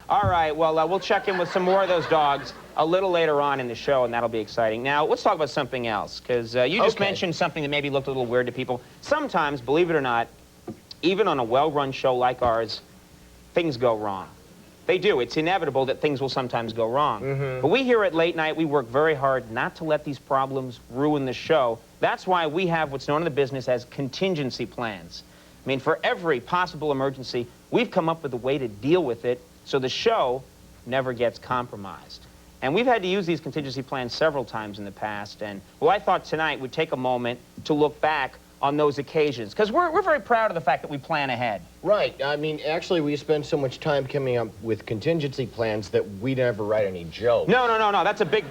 All right, well, we'll check in with some more of those dogs a little later on in the show, and that'll be exciting. Now, let's talk about something else, because you just mentioned something that maybe looked a little weird to people. Sometimes, believe it or not, even on a well-run show like ours, things go wrong. They do. It's inevitable that things will sometimes go wrong. But we here at Late Night, we work very hard not to let these problems ruin the show. That's why we have what's known in the business as contingency plans. I mean, for every possible emergency, we've come up with a way to deal with it so the show never gets compromised. And we've had to use these contingency plans several times in the past. And, well, I thought tonight we'd take a moment to look back on those occasions, because we're very proud of the fact that we plan ahead. Right. I mean, actually, we spend so much time coming up with contingency plans that we never write any jokes. No. That's a big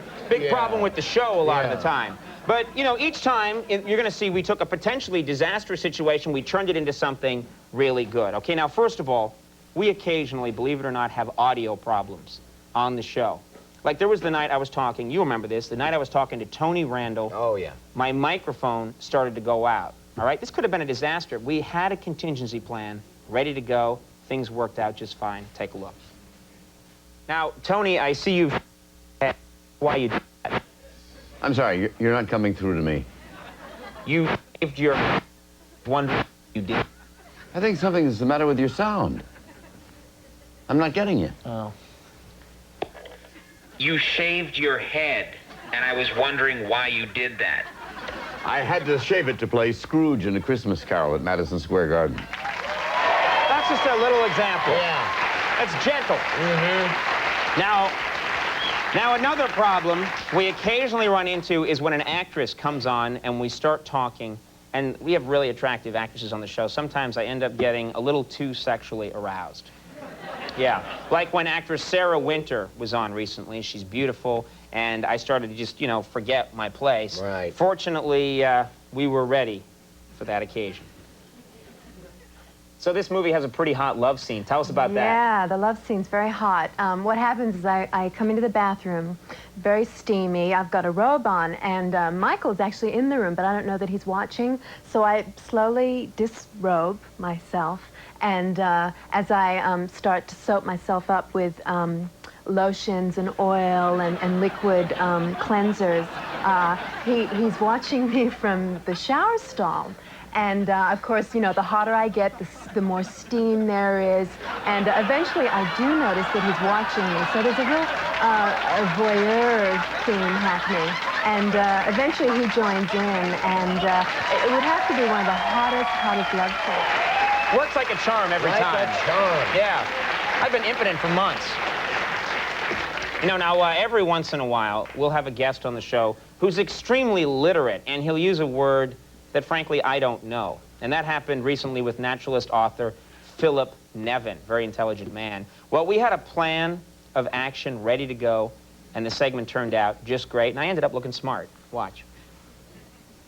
problem with the show a lot of the time. But, you know, each time, you're going to see we took a potentially disastrous situation, we turned it into something really good. Okay, now, first of all, we occasionally, believe it or not, have audio problems on the show. Like, there was the night I was talking, you remember this, the night I was talking to Tony Randall. Oh, yeah. My microphone started to go out, all right? This could have been a disaster. We had a contingency plan ready to go. Things worked out just fine. Take a look. Now, Tony, I see you. Why you did that? I'm sorry, you're not coming through to me. You saved your... wonder you did. I think something's the matter with your sound. I'm not getting you. Oh. You shaved your head, and I was wondering why you did that. I had to shave it to play Scrooge in A Christmas Carol at Madison Square Garden. That's just a little example. Yeah. That's gentle. Now, another problem we occasionally run into is when an actress comes on and we start talking, and we have really attractive actresses on the show. Sometimes I end up getting a little too sexually aroused. Yeah, like when actress Sarah Winter was on recently. She's beautiful, and I started to just, you know, forget my place. Right. Fortunately, we were ready for that occasion. So this movie has a pretty hot love scene. Tell us about that. Yeah, the love scene's very hot. What happens is I come into the bathroom, very steamy. I've got a robe on, and Michael's actually in the room, but I don't know that he's watching. So I slowly disrobe myself, and as I start to soap myself up with lotions and oil and liquid cleansers, he's watching me from the shower stall. And, of course, you know, the hotter I get, the more steam there is. And eventually I do notice that he's watching me. So there's a real voyeur theme happening. And eventually he joins in. And it would have to be one of the hottest love scenes. Works like a charm every time. Like a charm. Yeah. I've been impotent for months. You know, now, every once in a while, we'll have a guest on the show who's extremely literate, and he'll use a word that, frankly, I don't know. And that happened recently with naturalist author Philip Nevin, very intelligent man. Well, we had a plan of action ready to go, and the segment turned out just great, and I ended up looking smart. Watch.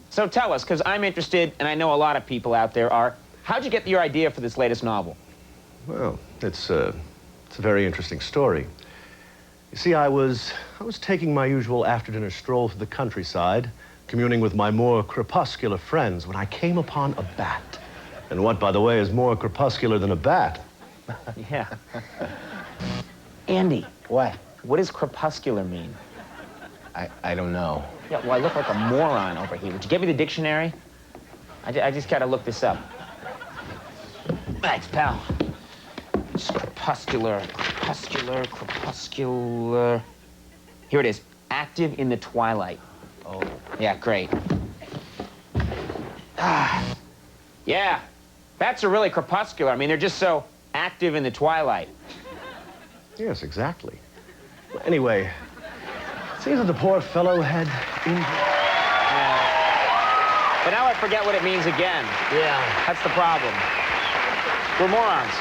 So tell us, because I'm interested, and I know a lot of people out there are, how'd you get your idea for this latest novel? Well, it's a very interesting story. You see, I was taking my usual after-dinner stroll through the countryside, communing with my more crepuscular friends, when I came upon a bat. And what, by the way, is more crepuscular than a bat? Yeah. Andy. What? What does crepuscular mean? I don't know. Yeah, well, I look like a moron over here. Would you give me the dictionary? I just gotta look this up. Thanks, pal. It's crepuscular. Here it is. Active in the twilight. Oh. Yeah, great. Yeah, bats are really crepuscular. I mean, they're just so active in the twilight. Yes, exactly. Well, anyway, it seems that the poor fellow had injured. Yeah. But now I forget what it means again. Yeah. That's the problem. We're morons.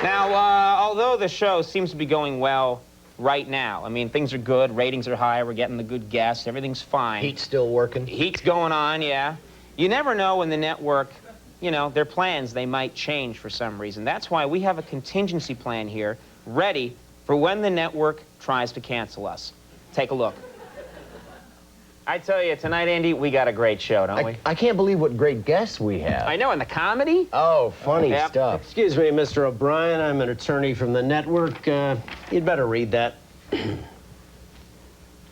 Now, although the show seems to be going well right now, I mean, things are good, ratings are high, we're getting the good guests, everything's fine. Heat's still working. Heat's going on, yeah. You never know when the network, you know, their plans, they might change for some reason. That's why we have a contingency plan here, ready for when the network tries to cancel us. Take a look. I tell you, tonight, Andy, we got a great show, don't we? I can't believe what great guests we have. I know, and the comedy? Oh, funny Yep. stuff. Excuse me, Mr. O'Brien. I'm an attorney from the network. You'd better read that.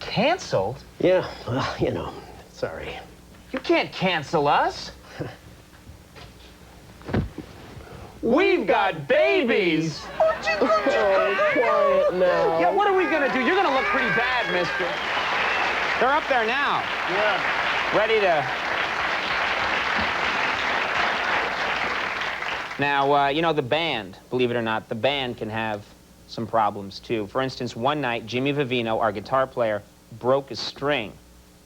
Canceled? Yeah, well, you know, sorry. You can't cancel us. We've got babies. Quiet now. Yeah, what are we gonna do? You're gonna look pretty bad, mister. They're up there now. Yeah. Ready to... Now, you know, the band, believe it or not, the band can have some problems, too. For instance, one night, Jimmy Vivino, our guitar player, broke a string,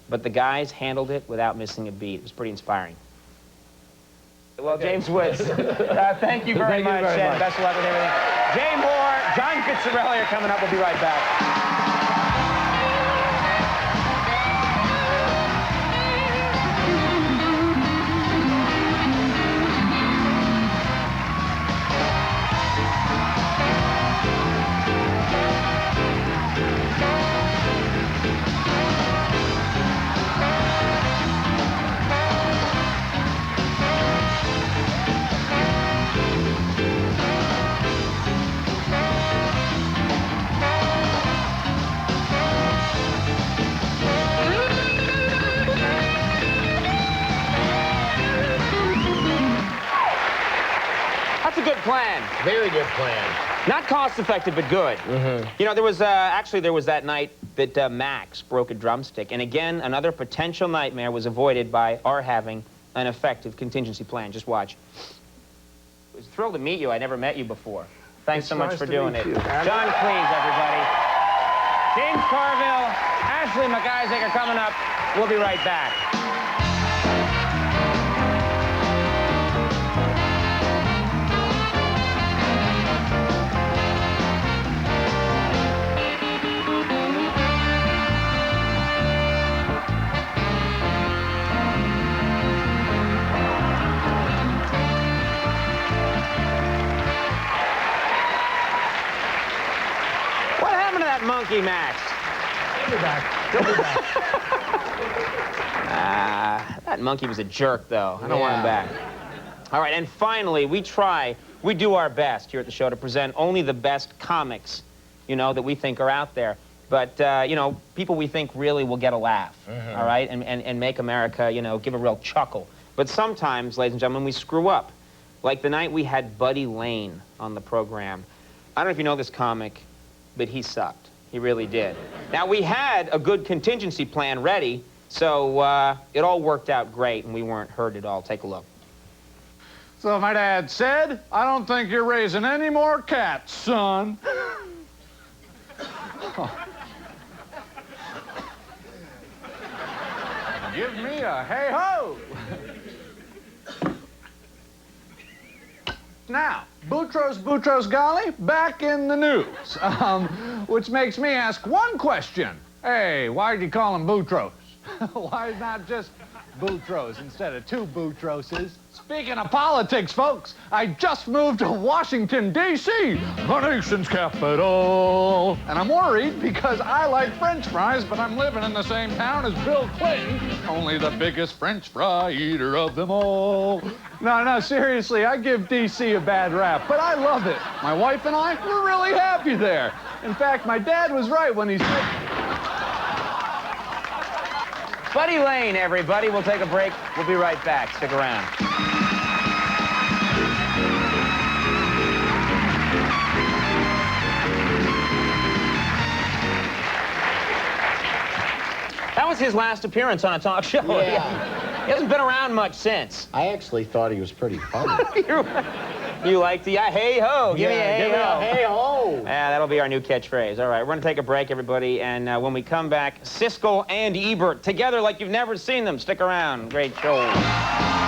but the guys handled it without missing a beat. It was pretty inspiring. Well, James Woods, thank you very much, and best of luck with everything. Jay Moore, John Fitzgerald are coming up. We'll be right back. That's a good plan. Very good plan. Not cost-effective, but good. You know, there was that night that Max broke a drumstick, and again, another potential nightmare was avoided by our having an effective contingency plan. Just watch. I was thrilled to meet you. I never met you before. Thanks so much for doing it. John Cleese, everybody. James Carville, Ashley McIsaac are coming up. We'll be right back. What happened to that monkey, Max? He'll be back. He'll be back. That monkey was a jerk, though. I don't want him back. All right, and finally, we do our best here at the show to present only the best comics, you know, that we think are out there. But, you know, people we think really will get a laugh, all right, and make America, you know, give a real chuckle. But sometimes, ladies and gentlemen, we screw up. Like the night we had Buddy Lane on the program. I don't know if you know this comic, but he sucked. He really did. Now, we had a good contingency plan ready, so it all worked out great, and we weren't hurt at all. Take a look. So my dad said, I don't think you're raising any more cats, son. Give me a hey-ho. Now, Boutros Ghali, back in the news, which makes me ask one question. Hey, why'd you call him Boutros? Why not just Boutros instead of two Boutroses? Speaking of politics, folks, I just moved to Washington, D.C., the nation's capital. And I'm worried because I like French fries, but I'm living in the same town as Bill Clinton, only the biggest French fry eater of them all. No, seriously, I give D.C. a bad rap, but I love it. My wife and I, we're really happy there. In fact, my dad was right when he said... Buddy Lane, everybody. We'll take a break. We'll be right back. Stick around. That was his last appearance on a talk show. Yeah. He hasn't been around much since. I actually thought he was pretty funny. You like the hey-ho. Give me a hey-ho. Hey-ho. Yeah, that'll be our new catchphrase. All right, we're going to take a break, everybody, and when we come back, Siskel and Ebert together like you've never seen them. Stick around. Great show.